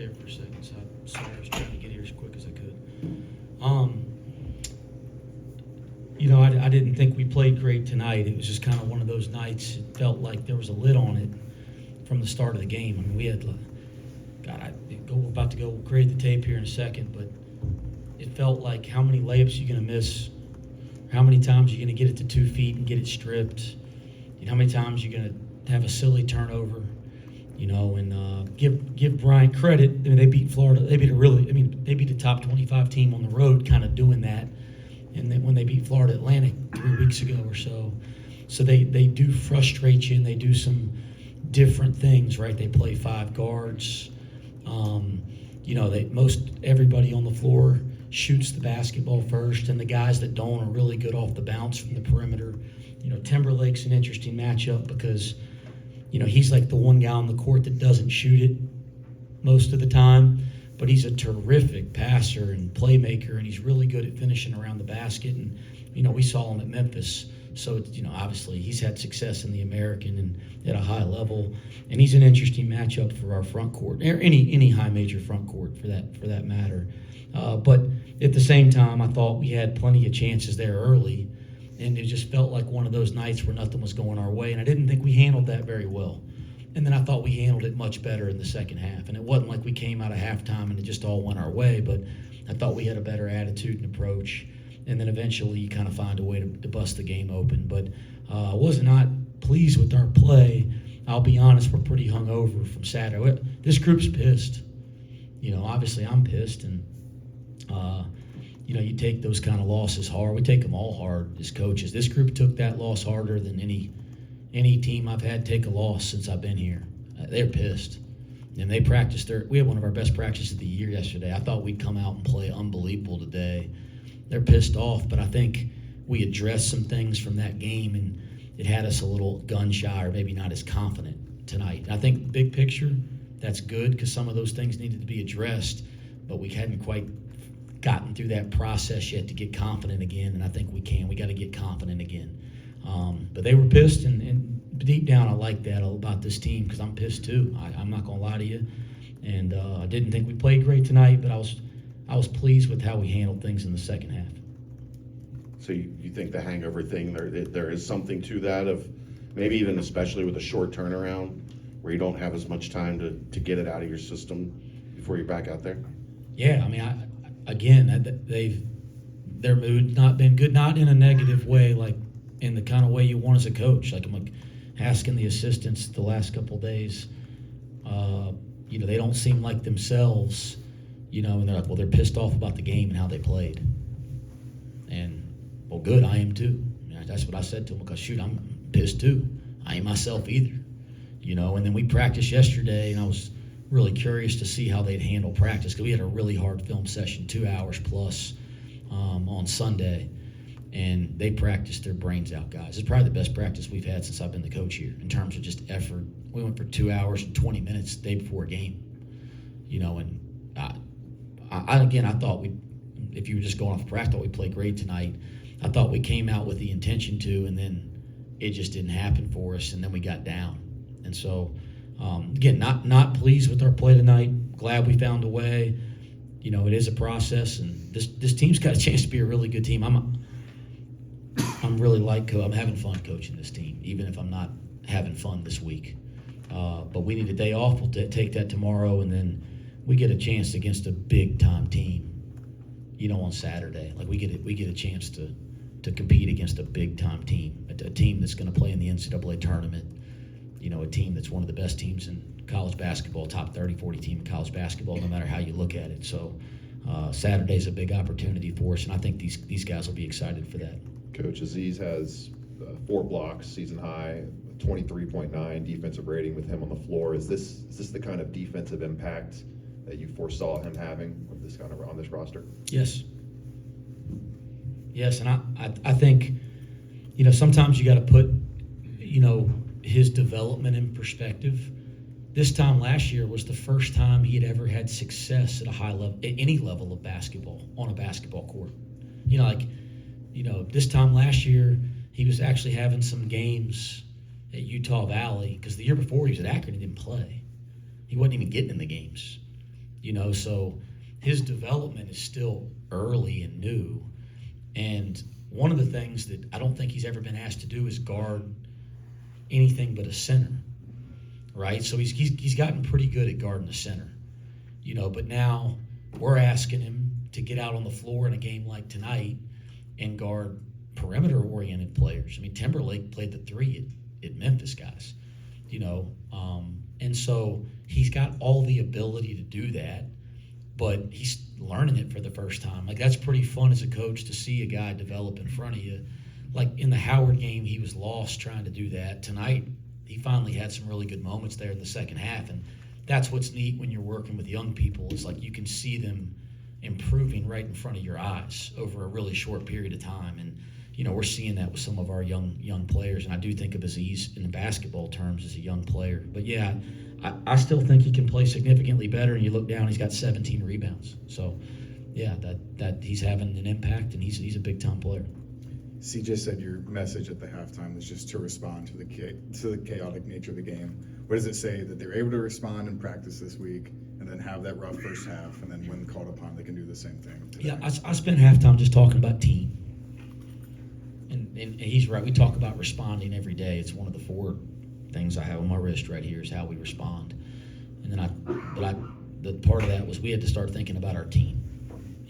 there for a second, so I'm sorry. I was trying to get here as quick as I could. I didn't think we played great tonight. It was just kind of one of those nights. It felt like there was a lid on it from the start of the game. I mean, we had, about to go grade the tape here in a second, but it felt like how many layups you're going to miss, how many times you're going to get it to 2 feet and get it stripped, how many times you're going to have a silly turnover, and give Bryant credit. I mean, they beat Florida. They beat the top 25 team on the road kind of doing that. And then when they beat Florida Atlantic 3 weeks ago or so. So they do frustrate you, and they do some different things, right? They play 5 guards. Most everybody on the floor shoots the basketball first, and the guys that don't are really good off the bounce from the perimeter. Timberlake's an interesting matchup because, he's like the one guy on the court that doesn't shoot it most of the time, but he's a terrific passer and playmaker, and he's really good at finishing around the basket. And, we saw him at Memphis. So, obviously he's had success in the American and at a high level, and he's an interesting matchup for our front court, or any high major front court for that matter. But at the same time, I thought we had plenty of chances there early, and it just felt like one of those nights where nothing was going our way, and I didn't think we handled that very well. And then I thought we handled it much better in the second half, and it wasn't like we came out of halftime and it just all went our way, but I thought we had a better attitude and approach. And then eventually you kind of find a way to bust the game open. But I was not pleased with our play. I'll be honest, we're pretty hungover from Saturday. This group's pissed. Obviously I'm pissed. And, you take those kind of losses hard. We take them all hard as coaches. This group took that loss harder than any team I've had take a loss since I've been here. They're pissed. And they practiced we had one of our best practices of the year yesterday. I thought we'd come out and play unbelievable today. They're pissed off, but I think we addressed some things from that game, and it had us a little gun-shy or maybe not as confident tonight. And I think big picture, that's good because some of those things needed to be addressed, but we hadn't quite gotten through that process yet to get confident again, and I think we can. We got to get confident again. But they were pissed, and deep down I like that about this team because I'm pissed too. I'm not going to lie to you. And I didn't think we played great tonight, but I was pleased with how we handled things in the second half. So you think the hangover thing, there is something to that of maybe even especially with a short turnaround where you don't have as much time to get it out of your system before you're back out there? Yeah, I mean, their mood's not been good, not in a negative way, like in the kind of way you want as a coach. Like I'm asking the assistants the last couple of days, they don't seem like themselves. And they're like, well, they're pissed off about the game and how they played. And, well, good, I am too. That's what I said to them because, shoot, I'm pissed too. I ain't myself either. And then we practiced yesterday, and I was really curious to see how they'd handle practice because we had a really hard film session, 2 hours plus on Sunday, and they practiced their brains out, guys. It's probably the best practice we've had since I've been the coach here in terms of just effort. We went for 2 hours and 20 minutes the day before a game, and I thought if you were just going off practice, I thought we played great tonight. I thought we came out with the intention to, and then it just didn't happen for us, and then we got down. And so, again, not pleased with our play tonight. Glad we found a way. It is a process, and this team's got a chance to be a really good team. I'm having fun coaching this team, even if I'm not having fun this week. But we need a day off. We'll take that tomorrow, and then we get a chance against a big-time team, on Saturday. Like we get a chance to compete against a big-time team, a team that's going to play in the NCAA tournament, a team that's one of the best teams in college basketball, top 30, 40 team in college basketball, no matter how you look at it. So Saturday's a big opportunity for us, and I think these guys will be excited for that. Coach Aziz has 4 blocks, season high, 23.9 defensive rating with him on the floor. Is this the kind of defensive impact that you foresaw him having with this kind of on this roster? Yes, and I think sometimes you got to put his development in perspective. This time last year was the first time he had ever had success at a high level, at any level of basketball, on a basketball court. This time last year he was actually having some games at Utah Valley because the year before he was at Akron, he didn't play. He wasn't even getting in the games. So his development is still early and new. And one of the things that I don't think he's ever been asked to do is guard anything but a center, right? So he's gotten pretty good at guarding the center, but now we're asking him to get out on the floor in a game like tonight and guard perimeter-oriented players. I mean, Timberlake played the 3 at Memphis, guys, and so he's got all the ability to do that, but he's learning it for the first time. Like, that's pretty fun as a coach to see a guy develop in front of you. Like in the Howard game, he was lost trying to do that. Tonight, he finally had some really good moments there in the second half, and that's what's neat when you're working with young people. Is like you can see them improving right in front of your eyes over a really short period of time. And we're seeing that with some of our young players, and I do think of Aziz in the basketball terms as a young player. But yeah, I still think he can play significantly better. And you look down, he's got 17 rebounds. So yeah, that he's having an impact, and he's a big time player. CJ said your message at the halftime was just to respond to the chaotic nature of the game. What does it say that they're able to respond in practice this week, and then have that rough first half, and then when called upon, they can do the same thing today? Yeah, I spent halftime just talking about team. And he's right. We talk about responding every day. It's one of the 4 things I have on my wrist right here is how we respond. And then the part of that was we had to start thinking about our team.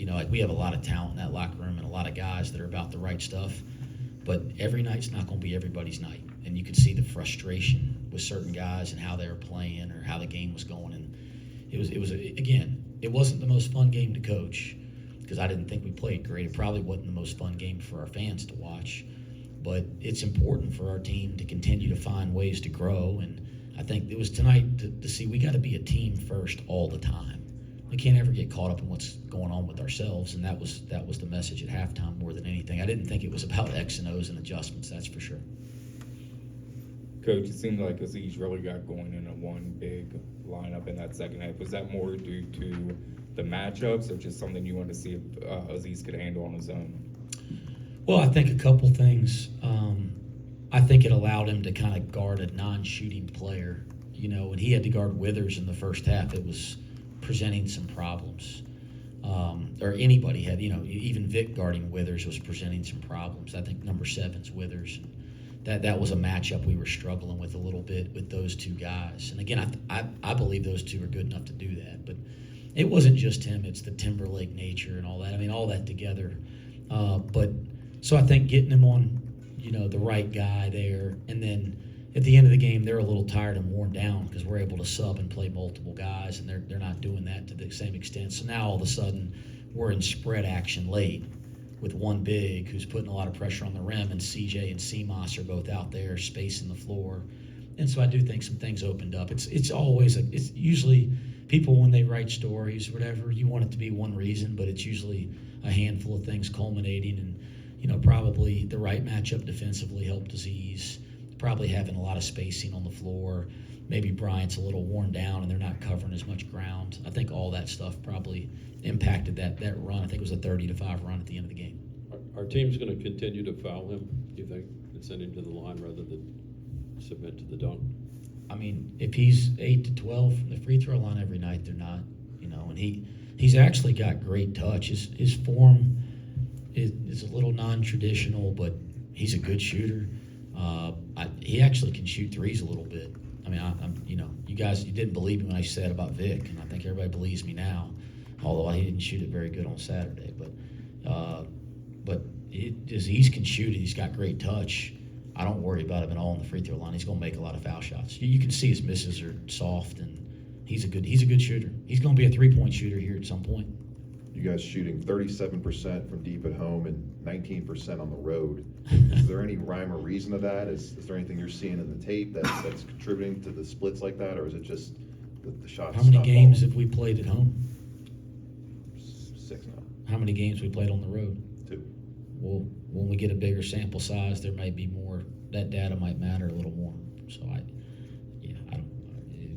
Like we have a lot of talent in that locker room and a lot of guys that are about the right stuff. But every night's not going to be everybody's night. And you could see the frustration with certain guys and how they were playing or how the game was going. And it wasn't the most fun game to coach because I didn't think we played great. It probably wasn't the most fun game for our fans to watch. But it's important for our team to continue to find ways to grow. And I think it was tonight to see we got to be a team first all the time. We can't ever get caught up in what's going on with ourselves, and that was the message at halftime more than anything. I didn't think it was about X and O's and adjustments, that's for sure. Coach, it seemed like Aziz really got going in a one big lineup in that second half. Was that more due to the matchups or just something you wanted to see if Aziz could handle on his own? Well, I think a couple things. I think it allowed him to kind of guard a non-shooting player. When he had to guard Withers in the first half, it was presenting some problems. Or anybody had, even Vic guarding Withers was presenting some problems. I think number 7's Withers. That was a matchup we were struggling with a little bit with those 2 guys. And again, I believe those 2 are good enough to do that. But it wasn't just him. It's the Timberlake nature and all that. I mean, all that together. So I think getting him on, the right guy there. And then at the end of the game, they're a little tired and worn down because we're able to sub and play multiple guys, and they're not doing that to the same extent. So now all of a sudden we're in spread action late with one big who's putting a lot of pressure on the rim, and CJ and CMOS are both out there spacing the floor. And so I do think some things opened up. It's usually people when they write stories or whatever, you want it to be one reason, but it's usually a handful of things culminating, and probably the right matchup defensively helped Aziz. Probably having a lot of spacing on the floor. Maybe Bryant's a little worn down and they're not covering as much ground. I think all that stuff probably impacted that run. I think it was a 30-5 run at the end of the game. Our team's going to continue to foul him, do you think, and send him to the line rather than submit to the dunk? I mean, if he's 8 to 12 from the free throw line every night, they're not, and he's actually got great touch. His form is a little non-traditional, but he's a good shooter. He actually can shoot threes a little bit. I mean, you guys, you didn't believe me when I said about Vic, and I think everybody believes me now. Although he didn't shoot it very good on Saturday, but Aziz can shoot it. He's got great touch. I don't worry about him at all on the free throw line. He's going to make a lot of foul shots. You can see his misses are soft, and he's a good shooter. He's going to be a 3-point shooter here at some point. You guys shooting 37% from deep at home and 19% on the road. Is there any rhyme or reason to that? Is there anything you're seeing in the tape that's contributing to the splits like that, or is it just the shots? How many stop games falling? have we played at home? 6 now. How many games we played on the road? 2. Well, when we get a bigger sample size, there may be more. That data might matter a little more. So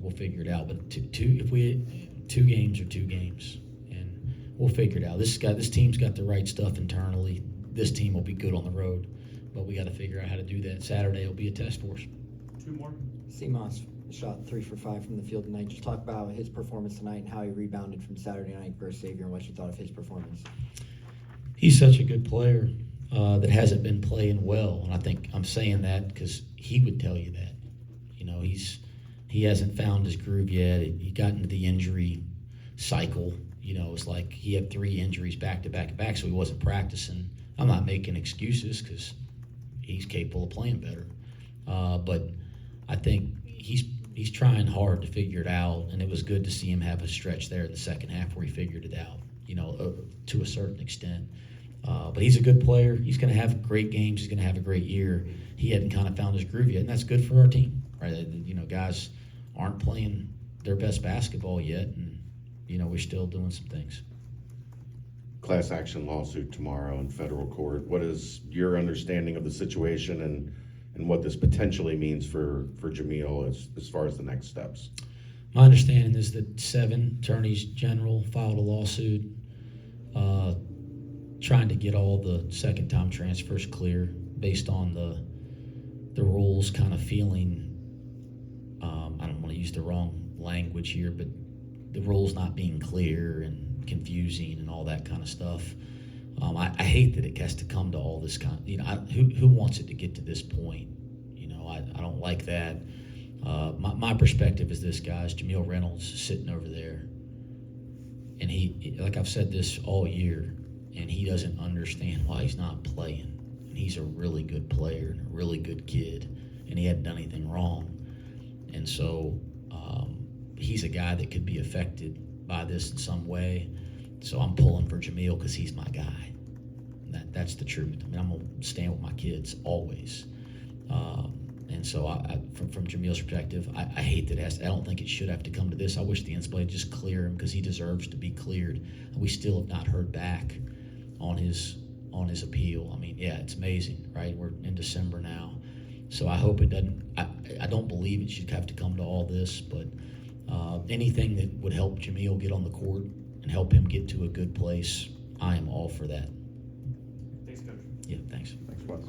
we'll figure it out. But two games are 2 games, and we'll figure it out. This team's got the right stuff internally. This team will be good on the road, but we got to figure out how to do that. Saturday will be a test for us. 2 more. CMOS, shot 3 for 5 from the field tonight. Just talk about his performance tonight and how he rebounded from Saturday night versus Xavier and what you thought of his performance. He's such a good player that hasn't been playing well, and I think I'm saying that because he would tell you that. You know, he hasn't found his groove yet. He got into the injury cycle. You know, it's like he had 3 injuries back to back to back, so he wasn't practicing. I'm not making excuses because he's capable of playing better, but I think he's trying hard to figure it out, and it was good to see him have a stretch there in the second half where he figured it out. You know, to a certain extent. But he's a good player. He's going to have great games. He's going to have a great year. He hadn't kind of found his groove yet, and that's good for our team, right? You know, guys aren't playing their best basketball yet, and, you know, we're still doing some things. Class action lawsuit tomorrow in federal court. What is your understanding of the situation and what this potentially means for Jameel as far as the next steps? My understanding is that 7 attorneys general filed a lawsuit trying to get all the second-time transfers clear based on the rules kind of feeling, I don't want to use the wrong language here, but the rules not being clear and confusing and all that kind of stuff. I hate that it has to come to all this kind of, you know, who wants it to get to this point? You know, I don't like that. My perspective is this, guys. Jameel Reynolds is sitting over there, and he, like I've said this all year, and he doesn't understand why he's not playing. And he's a really good player and a really good kid, and he hadn't done anything wrong. And so he's a guy that could be affected by this in some way. So I'm pulling for Jameel because he's my guy. That's the truth. I mean, I'm going to stand with my kids always. And so from Jameel's perspective, I hate that I don't think it should have to come to this. I wish the NCAA would just clear him because he deserves to be cleared. And we still have not heard back on his appeal. I mean, yeah, it's amazing, right? We're in December now. So I hope it doesn't, I don't believe it should have to come to all this, but anything that would help Jameel get on the court and help him get to a good place, I am all for that. Thanks, Coach. Yeah, thanks. Thanks, Wes.